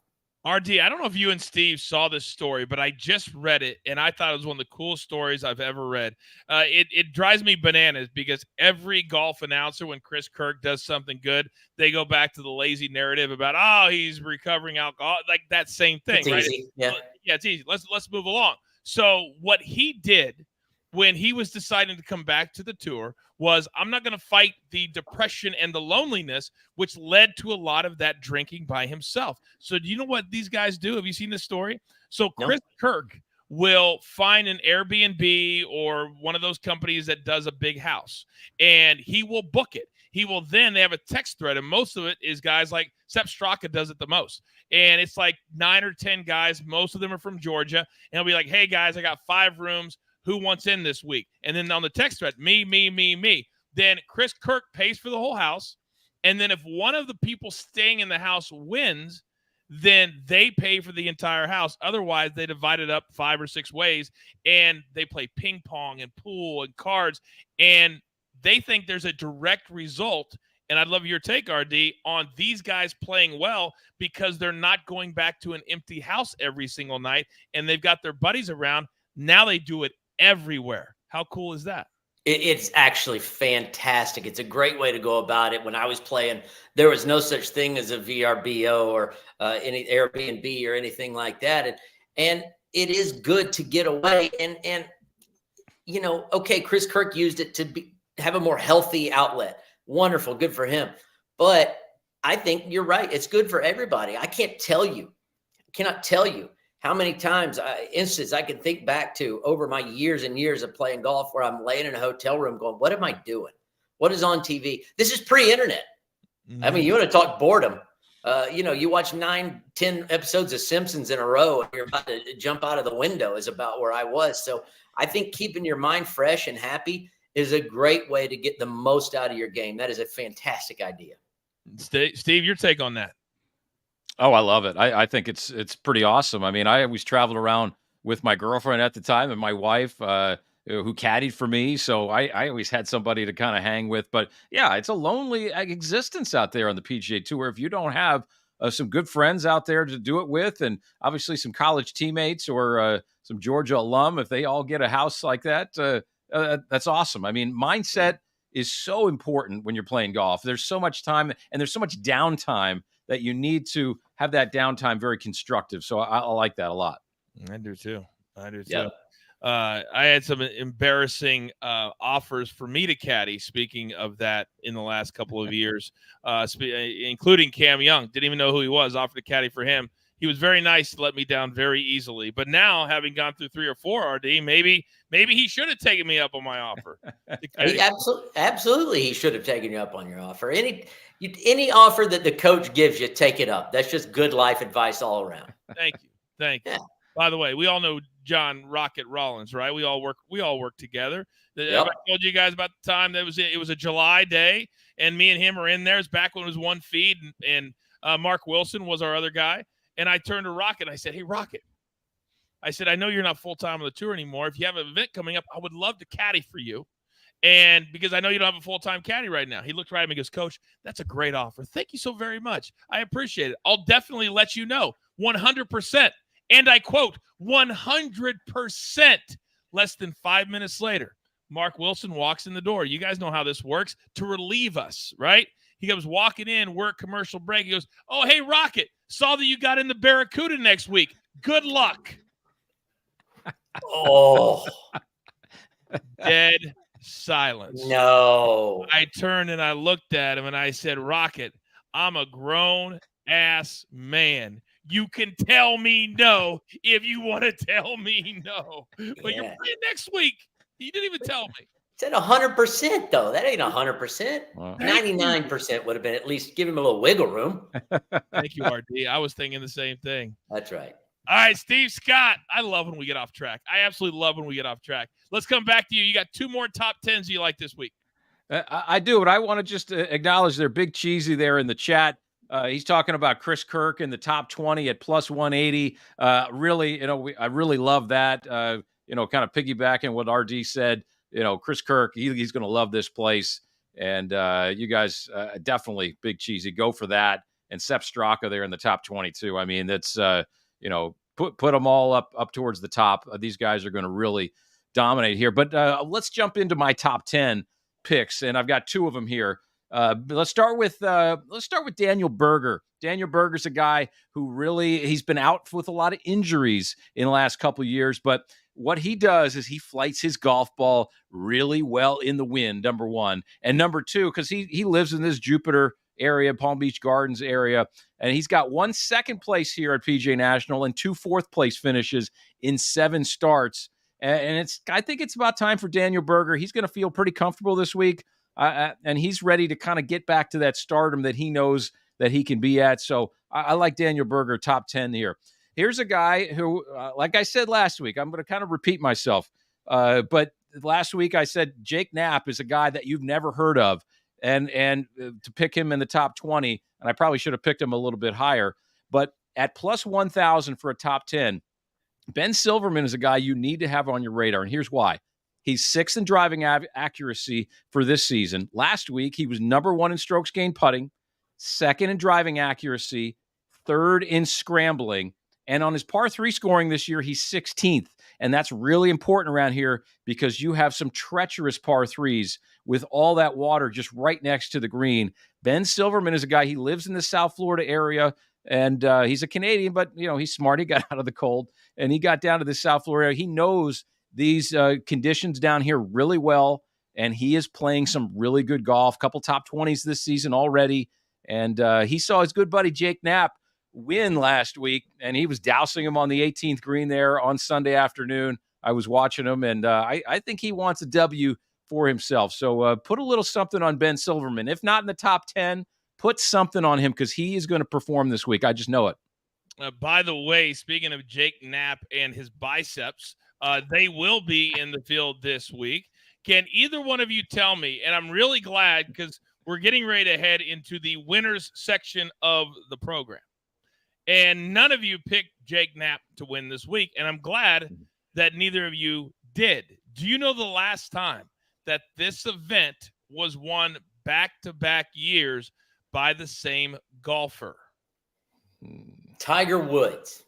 RD, I don't know if you and Steve saw this story, but I just read it, and I thought it was one of the coolest stories I've ever read. It drives me bananas because every golf announcer, when Chris Kirk does something good, they go back to the lazy narrative about, he's recovering alcohol, like that same thing, it's right? Easy. Yeah, it's easy. Let's move along. So what he did when he was deciding to come back to the tour was, I'm not going to fight the depression and the loneliness, which led to a lot of that drinking by himself. So do you know what these guys do? Have you seen this story? So Chris Kirk will find an Airbnb or one of those companies that does a big house, and he will book it. He will then, they have a text thread, and most of it is guys like Sepp Straka does it the most. And it's like 9 or 10 guys. Most of them are from Georgia. And he'll be like, hey, guys, I got 5 rooms. Who wants in this week? And then on the text thread, me. Then Chris Kirk pays for the whole house. And then if one of the people staying in the house wins, then they pay for the entire house. Otherwise, they divide it up 5 or 6 ways, and they play ping pong and pool and cards. And they think there's a direct result. And I'd love your take, RD, on these guys playing well because they're not going back to an empty house every single night, and they've got their buddies around. Now they do it everywhere. How cool is that? It's actually fantastic. It's a great way to go about it. When I was playing, there was no such thing as a VRBO or any Airbnb or anything like that. And it is good to get away. And okay, Chris Kirk used it to have a more healthy outlet. Wonderful. Good for him. But I think you're right. It's good for everybody. I cannot tell you how many times, instances I can think back to over my years and years of playing golf where I'm laying in a hotel room going, what am I doing? What is on TV? This is pre-internet. Mm-hmm. I mean, you want to talk boredom. You watch 9, 10 episodes of Simpsons in a row and you're about to jump out of the window is about where I was. So I think keeping your mind fresh and happy is a great way to get the most out of your game. That is a fantastic idea. Steve, your take on that? Oh, I love it. I think it's pretty awesome. I mean, I always traveled around with my girlfriend at the time and my wife who caddied for me. So I always had somebody to kind of hang with. But yeah, it's a lonely existence out there on the PGA Tour if you don't have some good friends out there to do it with, and obviously some college teammates or some Georgia alum. If they all get a house like that, that's awesome. I mean, mindset is so important when you're playing golf. There's so much time and there's so much downtime that you need to have that downtime very constructive. So I like that a lot. I do too. Yeah. I had some embarrassing offers for me to caddy, speaking of that, in the last couple of years, including Cam Young. Didn't even know who he was, offered to caddy for him. He was very nice to let me down very easily. But now, having gone through 3 or 4, RD, maybe he should have taken me up on my offer. Absolutely, he should have taken you up on your offer. Any offer that the coach gives you, take it up. That's just good life advice all around. Thank you. Yeah. By the way, we all know John Rocket Rollins, right? We all work together. Yep. I told you guys about the time that it was a July day, and me and him are in there. It's back when it was one feed, and Mark Wilson was our other guy. And I turned to Rocket and I said, "Hey, Rocket," I said, "I know you're not full-time on the tour anymore. If you have an event coming up, I would love to caddy for you. And because I know you don't have a full-time caddy right now." He looked right at me and goes, "Coach, that's a great offer. Thank you so very much. I appreciate it. I'll definitely let you know 100%. And I quote, 100%. Less than 5 minutes later, Mark Wilson walks in the door. You guys know how this works, to relieve us, right? He comes walking in, we're at commercial break. He goes, "Oh, hey, Rocket, saw that you got in the Barracuda next week. Good luck." Oh, Dead silence. no. I turned and I looked at him and I said, "Rocket, I'm a grown ass man. You can tell me no if you want to tell me no. But you're playing next week." He didn't even tell me. It's at 100%, though. That ain't 100%. Wow. 99% would have been at least give him a little wiggle room. Thank you, RD. I was thinking the same thing. That's right. All right, Steve Scott. I love when we get off track. I absolutely love when we get off track. Let's come back to you. You got 2 more top 10s you like this week. I do, but I want to just acknowledge their Big Cheesy there in the chat. He's talking about Chris Kirk in the top 20 at plus 180. Really, I really love that. Kind of piggybacking what RD said. Chris Kirk, he's going to love this place. And you guys definitely, Big Cheesy, go for that. And Sepp Straka there in the top 22. I mean, that's, put them all up towards the top. These guys are going to really dominate here. But let's jump into my top 10 picks. And I've got 2 of them here. Let's start with Daniel Berger. Daniel Berger's a guy who he's been out with a lot of injuries in the last couple of years, but what he does is he flights his golf ball really well in the wind, number one. And number two, because he lives in this Jupiter area, Palm Beach Gardens area, and he's got 1 second place here at PGA National and 2 fourth place finishes in 7 starts. And I think it's about time for Daniel Berger. He's going to feel pretty comfortable this week. And he's ready to kind of get back to that stardom that he knows that he can be at. So I like Daniel Berger, top 10 here. Here's a guy who, like I said last week, I'm going to kind of repeat myself. But last week I said Jake Knapp is a guy that you've never heard of. And to pick him in the top 20, and I probably should have picked him a little bit higher. But at plus 1,000 for a top 10, Ben Silverman is a guy you need to have on your radar. And here's why. He's 6th in driving accuracy for this season. Last week, he was number 1 in strokes gained putting, 2nd in driving accuracy, 3rd in scrambling. And on his par 3 scoring this year, he's 16th. And that's really important around here because you have some treacherous par 3s with all that water just right next to the green. Ben Silverman is a guy, he lives in the South Florida area. And he's a Canadian, but, he's smart. He got out of the cold and he got down to the South Florida area. He knows these conditions down here really well, and he is playing some really good golf, couple top 20s this season already. And he saw his good buddy Jake Knapp win last week, and he was dousing him on the 18th green there on Sunday afternoon. I was watching him, and I think he wants a W for himself. So put a little something on Ben Silverman. If not in the top 10, put something on him because he is going to perform this week. I just know it. By the way, speaking of Jake Knapp and his biceps, they will be in the field this week. Can either one of you tell me, and I'm really glad because we're getting ready to head into the winners section of the program, and none of you picked Jake Knapp to win this week, and I'm glad that neither of you did. Do you know the last time that this event was won back-to-back years by the same golfer? Tiger Woods.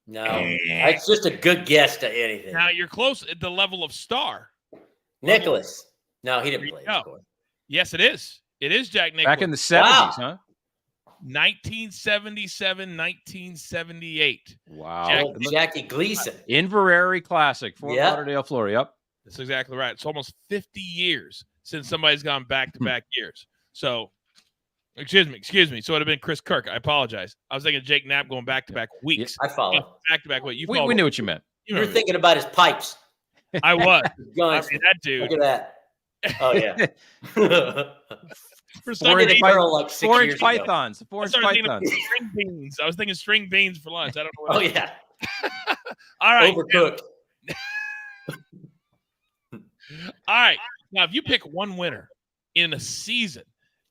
No, it's just a good guess to anything. Now you're close at the level of star. Nicholas. No, he didn't play. Yes, it is. It is Jack Nicklaus. Back in the 70s, huh? 1977, 1978. Wow. Jackie Gleason. Inverary Classic, Fort Lauderdale, Florida. Yep. That's exactly right. It's almost 50 years since somebody's gone back-to-back years. So, excuse me. So it would have been Chris Kirk. I apologize. I was thinking Jake Knapp going back-to-back weeks. I follow. Back-to-back weeks. We knew what you meant. You were thinking about his pipes. I was. I mean, that dude. Look at that. Oh, yeah. For 4-inch pythons. 4-inch pythons. String beans. I was thinking string beans for lunch. I don't know. Oh, yeah. All right. Overcooked. All right. Now, if you pick one winner in a season,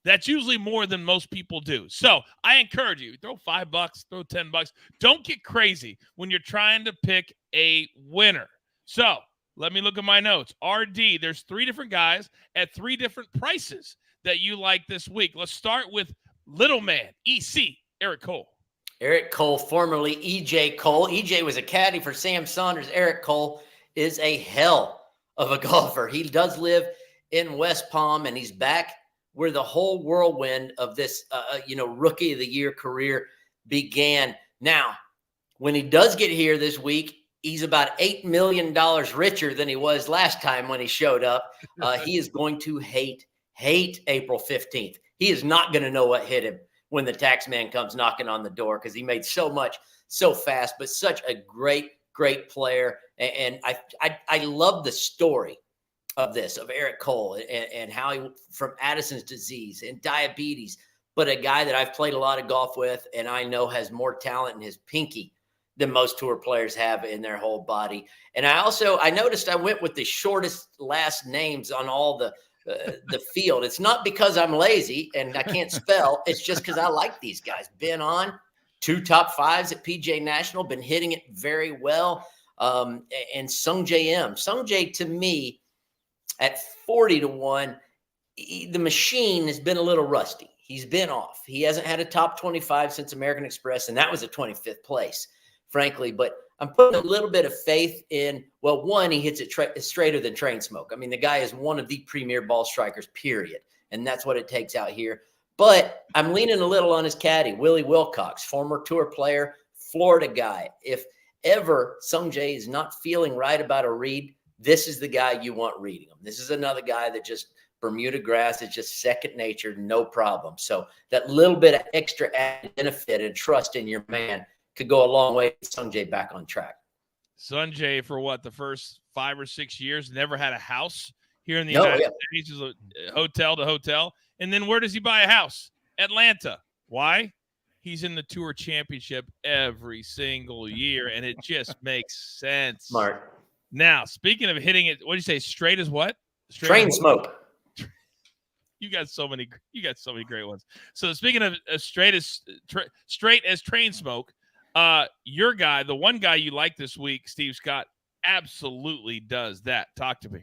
that's usually more than most people do. So I encourage you, throw $5, throw $10. Don't get crazy when you're trying to pick a winner. So let me look at my notes. RD, there's 3 different guys at 3 different prices that you like this week. Let's start with Little Man, EC, Eric Cole. Eric Cole, formerly EJ Cole. EJ was a caddy for Sam Saunders. Eric Cole is a hell of a golfer. He does live in West Palm, and he's back where the whole whirlwind of this, Rookie of the Year career began. Now, when he does get here this week, he's about $8 million richer than he was last time when he showed up. He is going to hate April 15th. He is not going to know what hit him when the tax man comes knocking on the door, because he made so much so fast, but such a great player. And I love the story of Eric Cole and how he, from Addison's disease and diabetes, but a guy that I've played a lot of golf with and I know has more talent in his pinky than most tour players have in their whole body. And I noticed I went with the shortest last names on all the field. It's not because I'm lazy and I can't spell. It's just because I like these guys. Been on 2 top 5s at PGA National, been hitting it very well. And Sungjae M. Sungjae, to me, at 40-1, the machine has been a little rusty. He's been off. He hasn't had a top 25 since American Express, and that was a 25th place, frankly. But I'm putting a little bit of faith in, well, one, he hits it straighter than Train Smoke. I mean, the guy is one of the premier ball strikers, period. And that's what it takes out here. But I'm leaning a little on his caddy, Willie Wilcox, former tour player, Florida guy. If ever Sungjae is not feeling right about a read, this is the guy you want reading him. This is another guy that just Bermuda grass is just second nature, no problem. So that little bit of extra added benefit and trust in your man could go a long way to Sungjae back on track. Sungjae, for what, the first 5 or 6 years, never had a house here in the United States. It was a hotel to hotel. And then where does he buy a house? Atlanta. Why? He's in the Tour Championship every single year, and it just makes sense. Smart. Now, speaking of hitting it, what do you say? Straight as what? Train Smoke. You got so many great ones. So speaking of straight as Train Smoke, your guy, the one guy you like this week, Steve Scott, absolutely does that. Talk to me.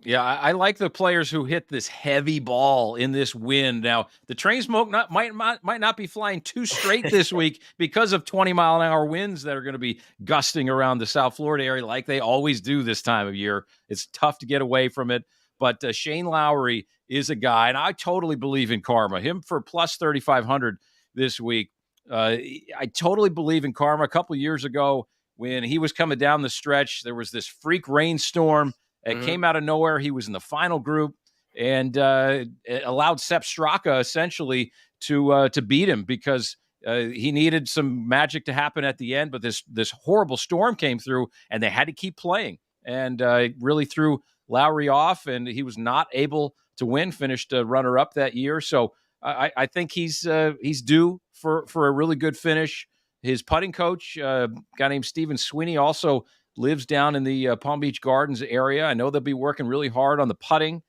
Yeah, I like the players who hit this heavy ball in this wind. Now, the Train Smoke might not be flying too straight this week because of 20-mile-an-hour winds that are going to be gusting around the South Florida area like they always do this time of year. It's tough to get away from it. But Shane Lowry is a guy, and I totally believe in karma. Him for plus 3,500 this week. I totally believe in karma. A couple of years ago, when he was coming down the stretch, there was this freak rainstorm. It came out of nowhere. He was in the final group and it allowed Sepp Straka essentially to beat him because he needed some magic to happen at the end. But this horrible storm came through and they had to keep playing and really threw Lowry off. And he was not able to win, finished runner-up that year. So I think he's due for a really good finish. His putting coach, a guy named Stephen Sweeney, also lives down in the Palm Beach Gardens area. I know they'll be working really hard on the putting.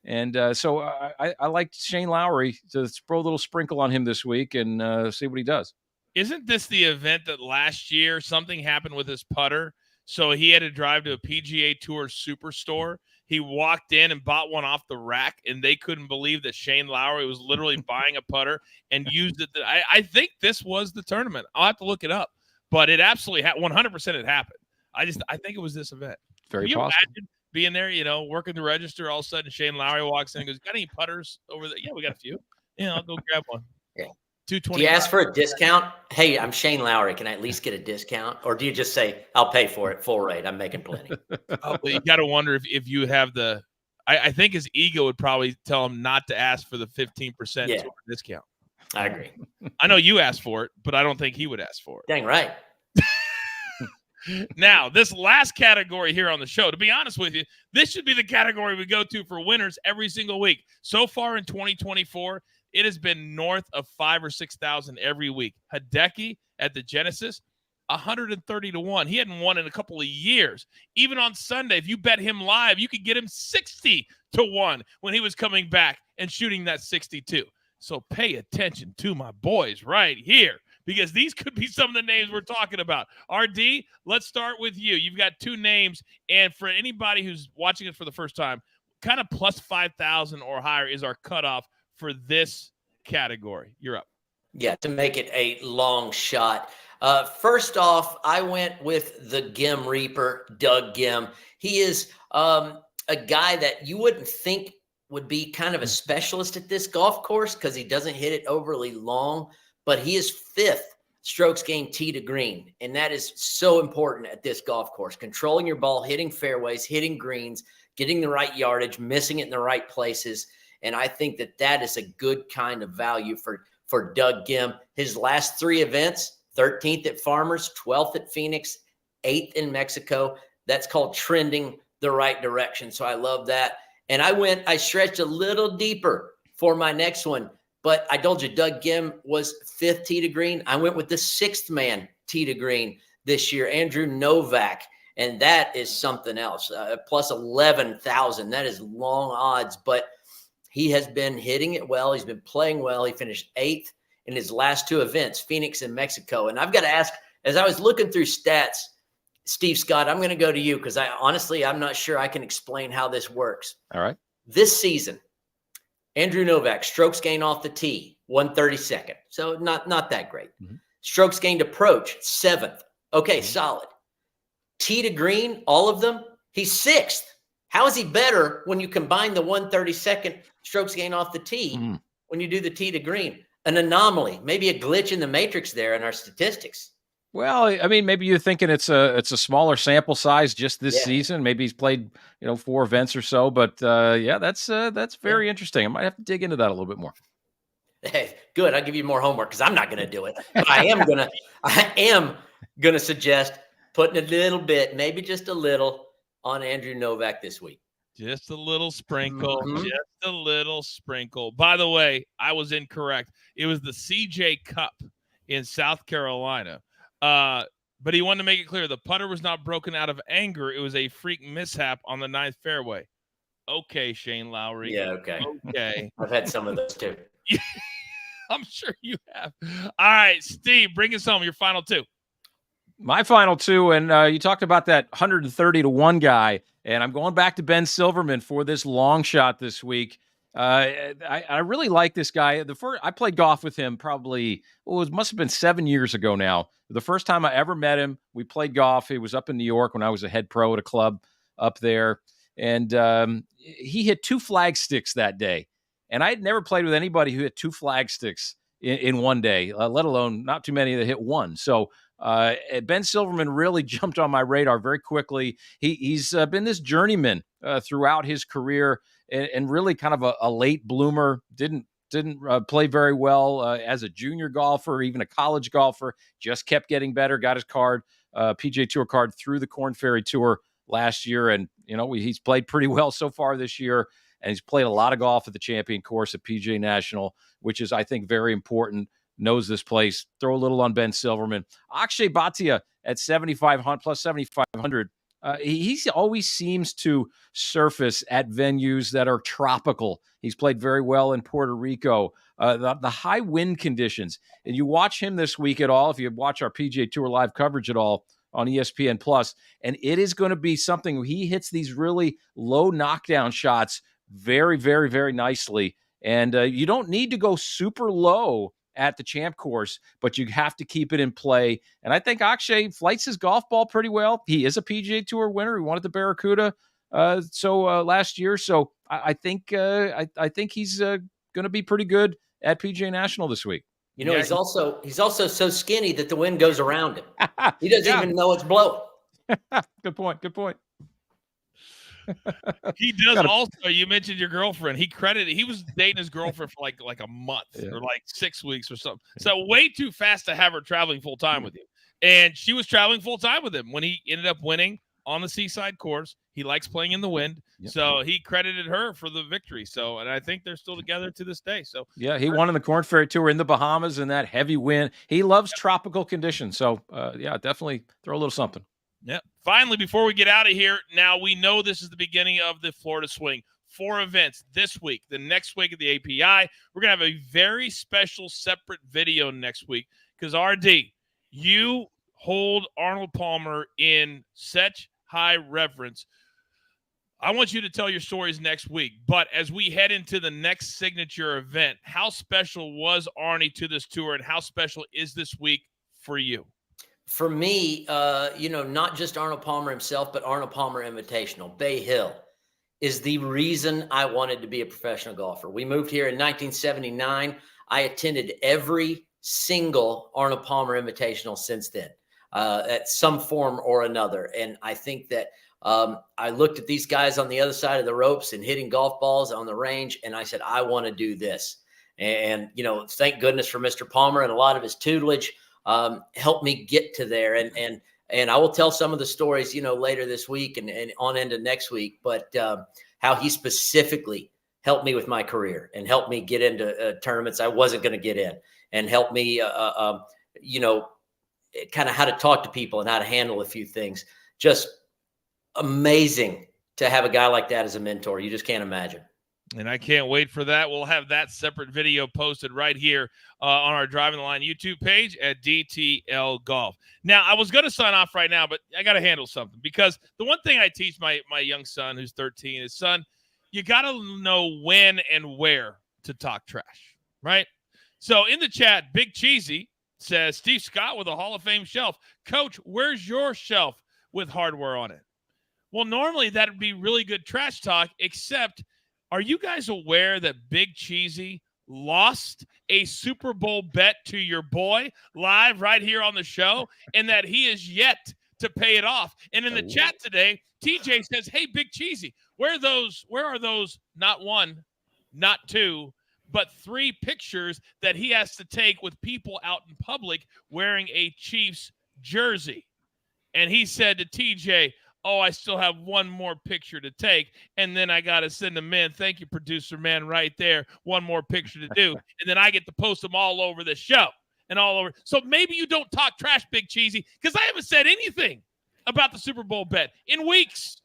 And so I like Shane Lowry to throw a little sprinkle on him this week and see what he does. Isn't this the event that last year something happened with his putter? So he had to drive to a PGA Tour superstore. He walked in and bought one off the rack, and they couldn't believe that Shane Lowry was literally buying a putter and used it. I think this was the tournament. I'll have to look it up. But it absolutely 100% it happened. I think it was this event. Very Can you possible. imagine being there, working the register, all of a sudden Shane Lowry walks in and goes, "Got any putters over there?" "Yeah, we got a few." "Yeah, I'll go grab one." Yeah. $2.20. Do you ask for a discount? "Hey, I'm Shane Lowry. Can I at least get a discount?" Or do you just say, "I'll pay for it full rate. I'm making plenty"? Well, you got to wonder if you have the I think his ego would probably tell him not to ask for the 15% tour discount. I agree. I know you asked for it, but I don't think he would ask for it. Dang right. Now, this last category here on the show, to be honest with you, this should be the category we go to for winners every single week. So far in 2024, it has been north of 5,000 or 6,000 every week. Hideki at the Genesis, 130-1. He hadn't won in a couple of years. Even on Sunday, if you bet him live, you could get him 60-1 when he was coming back and shooting that 62. So pay attention to my boys right here, because these could be some of the names we're talking about. RD, let's start with you. You've got two names, and for anybody who's watching it for the first time, kind of plus 5,000 or higher is our cutoff for this category. You're up. Yeah, to make it a long shot. First off, I went with the Gim Reaper, Doug Gim. He is a guy that you wouldn't think would be kind of a specialist at this golf course because he doesn't hit it overly long, but he is 5th strokes gained tee to green. And that is so important at this golf course. Controlling your ball, hitting fairways, hitting greens, getting the right yardage, missing it in the right places. And I think that that is a good kind of value for Doug Gim. His last 3 events, 13th at Farmers, 12th at Phoenix, 8th in Mexico. That's called trending the right direction. So I love that. And I stretched a little deeper for my next one, but I told you Doug Gim was 5th tee to green. I went with the 6th man tee to green this year, Andrew Novak. And that is something else, plus 11,000. That is long odds, but he has been hitting it well. He's been playing well. He finished 8th in his last 2 events, Phoenix and Mexico. And I've got to ask, as I was looking through stats, Steve Scott, I'm going to go to you because I'm not sure I can explain how this works. All right. This season, Andrew Novak, strokes gained off the tee, 132nd. So not that great. Mm-hmm. Strokes gained approach, 7th. Okay, solid. Tee to green, all of them, he's 6th. How is he better when you combine the 132nd strokes gained off the tee when you do the tee to green? An anomaly, maybe a glitch in the matrix there in our statistics. Well, I mean, maybe you're thinking it's a smaller sample size just this season. Maybe he's played, 4 events or so. But that's very interesting. I might have to dig into that a little bit more. Hey, good. I'll give you more homework because I'm not going to do it. But I am gonna suggest putting a little bit, maybe just a little, on Andrew Novak this week. Just a little sprinkle. Mm-hmm. Just a little sprinkle. By the way, I was incorrect. It was the CJ Cup in South Carolina. But he wanted to make it clear the putter was not broken out of anger. It was a freak mishap on the 9th fairway. Okay, Shane Lowry. Yeah, okay. Okay. I've had some of those too. I'm sure you have. All right, Steve, bring us home. Your final 2. My final 2, and you talked about that 130-1 guy, and I'm going back to Ben Silverman for this long shot this week. I really like this guy. I played golf with him probably, it must have been 7 years ago now. The first time I ever met him, we played golf. He was up in New York when I was a head pro at a club up there. And he hit 2 flag sticks that day. And I had never played with anybody who hit 2 flag sticks in one day, let alone not too many that hit 1. So Ben Silverman really jumped on my radar very quickly. He's been this journeyman throughout his career and really kind of a late bloomer. Didn't play very well as a junior golfer, even a college golfer. Just kept getting better. Got his card, PGA Tour card through the Korn Ferry Tour last year, and he's played pretty well so far this year. And he's played a lot of golf at the Champion Course at PGA National, which is, I think, very important. Knows this place. Throw a little on Ben Silverman. Akshay Bhatia at 7,500 plus 7,500. He always seems to surface at venues that are tropical. He's played very well in Puerto Rico. The high wind conditions, and you watch him this week at all, if you watch our PGA Tour live coverage at all on ESPN Plus, and it is going to be something where he hits these really low knockdown shots very, very, very nicely. And you don't need to go super low at the Champ Course, but you have to keep it in play. And I think Akshay flights his golf ball pretty well. He is a PGA Tour winner. He won at the Barracuda last year. So I think he's going to be pretty good at PGA National this week. He's also so skinny that the wind goes around him. He doesn't even know it's blowing. Good point. He does also. You mentioned your girlfriend. He was dating his girlfriend for like a month or like 6 weeks or something. So way too fast to have her traveling full time with you. And she was traveling full time with him when he ended up winning on the Seaside course. He likes playing in the wind. Yep. So he credited her for the victory. So, and I think they're still together to this day. So yeah, he won in the Corn Ferry Tour in the Bahamas in that heavy wind. He loves tropical conditions. So, yeah, definitely throw a little something. Yeah. Finally, before we get out of here, now we know this is the beginning of the Florida Swing. 4 events this week, the next week at the API. We're going to have a very special separate video next week because, RD, you hold Arnold Palmer in such high reverence. I want you to tell your stories next week. But as we head into the next signature event, how special was Arnie to this tour, and how special is this week for you? For me, not just Arnold Palmer himself, but Arnold Palmer Invitational, Bay Hill, is the reason I wanted to be a professional golfer. We moved here in 1979. I attended every single Arnold Palmer Invitational since then, at some form or another. And I think that I looked at these guys on the other side of the ropes and hitting golf balls on the range, and I said, I want to do this. And, thank goodness for Mr. Palmer, and a lot of his tutelage helped me get to there. And I will tell some of the stories, later this week and on into next week, but how he specifically helped me with my career and helped me get into tournaments I wasn't going to get in, and helped me, kind of how to talk to people and how to handle a few things. Just amazing to have a guy like that as a mentor. You just can't imagine. And I can't wait for that. We'll have that separate video posted right here on our Driving the Line YouTube page at DTL Golf. Now, I was going to sign off right now, but I got to handle something, because the one thing I teach my young son who's 13 is, son, you got to know when and where to talk trash, right? So in the chat, Big Cheesy says, Steve Scott with a Hall of Fame shelf. Coach, where's your shelf with hardware on it? Well, normally that would be really good trash talk, except – are you guys aware that Big Cheesy lost a Super Bowl bet to your boy live right here on the show, and that he is yet to pay it off? And in the chat today, TJ says, hey, Big Cheesy, where are those not 1, not 2, but 3 pictures that he has to take with people out in public wearing a Chiefs jersey? And he said to TJ, oh, I still have 1 more picture to take, and then I got to send them in. Thank you, producer man, right there. 1 more picture to do, and then I get to post them all over the show and all over. So maybe you don't talk trash, Big Cheesy, because I haven't said anything about the Super Bowl bet in weeks.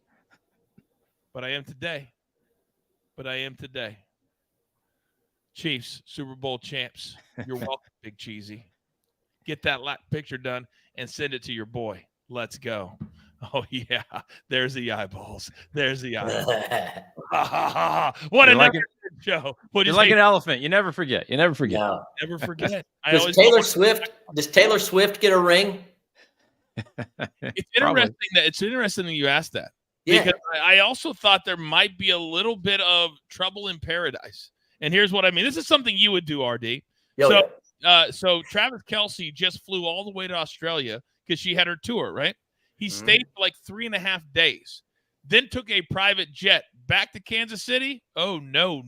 But I am today. Chiefs, Super Bowl champs. You're welcome, Big Cheesy. Get that picture done and send it to your boy. Let's go. Oh, yeah. There's the eyeballs. What a show. You're like an elephant. You never forget. No. Never forget. Does Taylor Swift get a ring? It's interesting that you asked that. Yeah. Because I also thought there might be a little bit of trouble in paradise. And here's what I mean. This is something you would do, RD. So Travis Kelce just flew all the way to Australia because she had her tour, right? He stayed for like 3.5 days, then took a private jet back to Kansas City. Oh, no.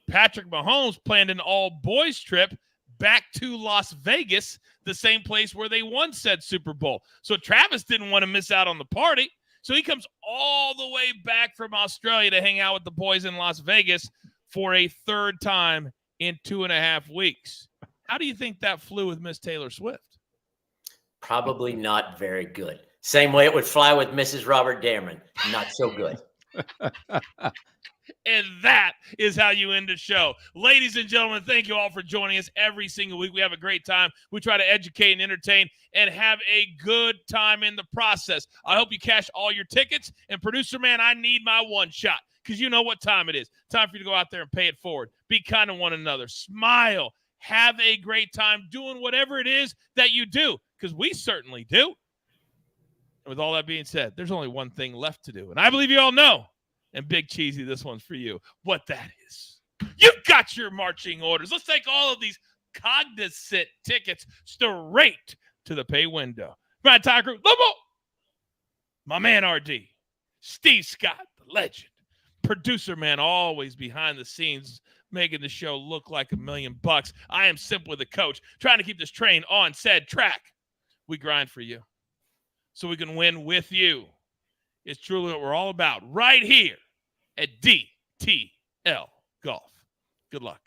Patrick Mahomes planned an all-boys trip back to Las Vegas, the same place where they won said Super Bowl. So Travis didn't want to miss out on the party. So he comes all the way back from Australia to hang out with the boys in Las Vegas for a 3rd time in 2.5 weeks. How do you think that flew with Miss Taylor Swift? Probably not very good. Same way it would fly with Mrs. Robert Damron. Not so good. And that is how you end the show. Ladies and gentlemen, thank you all for joining us every single week. We have a great time. We try to educate and entertain and have a good time in the process. I hope you cash all your tickets. And producer man, I need my 1 shot, because you know what time it is. Time for you to go out there and pay it forward. Be kind to one another. Smile. Have a great time doing whatever it is that you do, because we certainly do. And with all that being said, there's only one thing left to do. And I believe you all know. And Big Cheesy, this one's for you. What that is. You got your marching orders. Let's take all of these Cognizant tickets straight to the pay window. My Tiger Group, my man RD, Steve Scott, the legend, producer man, always behind the scenes, making the show look like $1 million. I am simply the coach, trying to keep this train on said track. We grind for you. so we can win with you. It's truly what we're all about right here at DTL Golf. Good luck.